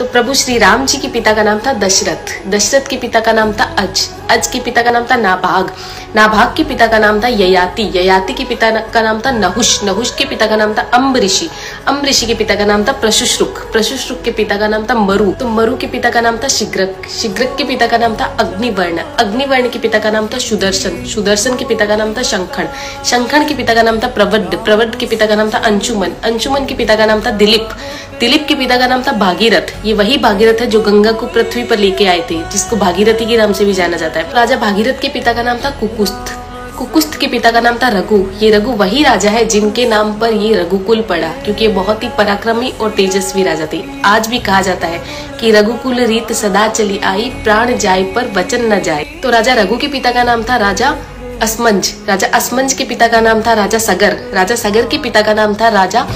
तो प्रभु श्री राम जी के पिता का नाम था दशरथ, दशरथ के पिता का नाम था अज के पिता का नाम था नाभाग, नाभाग के पिता का नाम था ययाति, ययाति के पिता का नाम था नहुष, नहुष के पिता का नाम था अम्बऋषि, अम्बऋषि के पिता का नाम था प्रशुश्रुक, प्रशुश्रुक के पिता का नाम था मरु, तो मरु के पिता का नाम था शिग्रक, शिग्रक के पिता का नाम था अग्निवर्ण, अग्निवर्ण के पिता का नाम था सुदर्शन, सुदर्शन के पिता का नाम था शंखण, शंखण के पिता का नाम था प्रवड्ड, प्रवड्ड के पिता का नाम था अंशुमन, अंशुमन के पिता का नाम था दिलीप, दिलीप के पिता का नाम था भागीरथ, ये वही भागीरथ है जो गंगा को पृथ्वी पर लेके आए थे, जिसको भागीरथी के नाम से भी जाना जाता है। राजा भागीरथ के पिता का नाम था कुकुस्थ, कुकुस्थ के पिता का नाम था रघु, ये रघु वही राजा है जिनके नाम पर ये रघुकुल पड़ा, क्योंकि ये बहुत ही पराक्रमी और तेजस्वी राजा थे। आज भी कहा जाता है कि रघुकुल रीत सदा चली आई, प्राण जाए पर वचन न जाए। तो राजा रघु के पिता का नाम था राजा असमंज, राजा असमंज के पिता का नाम था राजा सगर, राजा सगर के पिता का नाम था राजा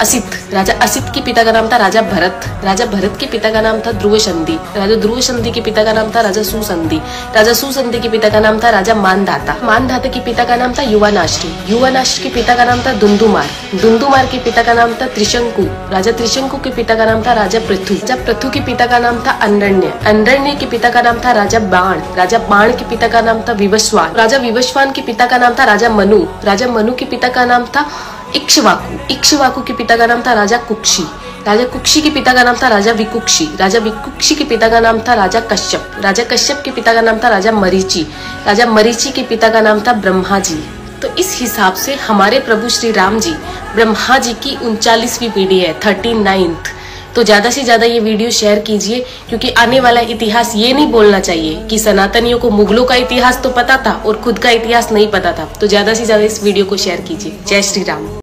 असित, राजा असित के पिता का नाम था राजा भरत, राजा भरत के पिता का नाम था ध्रुवसंधि, राजा ध्रुवसंधि के पिता का नाम था राजा सुसंधि, राजा सुसंधि के पिता का नाम था राजा मानधाता, मानधाता के पिता का नाम था युवानाश्री, युवानाश्री के पिता का नाम था दुंदुमार, दुंदुमार के पिता का नाम था त्रिशंकु, राजा त्रिशंकु के पिता का नाम था राजा पृथु, राजा पृथु के पिता का नाम था अंडरण्य, अंडरण्य के पिता का नाम था राजा बाण, राजा बाण के पिता का नाम था विवस्वान, राजा विवस्वान के पिता का नाम था राजा मनु, राजा मनु के पिता का नाम था इक्ष्वाकु, इक्ष्वाकु के पिता का नाम था राजा कुक्षी, राजा कुक्षी के पिता का नाम था राजा विकुक्षी, राजा विकुक्षी के पिता का नाम था राजा कश्यप, राजा कश्यप के पिता का नाम था राजा मरीचि, राजा मरीचि के पिता का नाम था ब्रह्मा जी। तो इस हिसाब से हमारे प्रभु श्री राम जी ब्रह्मा जी की 39वीं पीढ़ी है, 39th। तो ज्यादा से ज्यादा ये वीडियो शेयर कीजिए, क्योंकि आने वाला इतिहास ये नहीं बोलना चाहिए कि सनातनियों को मुगलों का इतिहास तो पता था और खुद का इतिहास नहीं पता था। तो ज्यादा से ज्यादा इस वीडियो को शेयर कीजिए। जय श्री राम।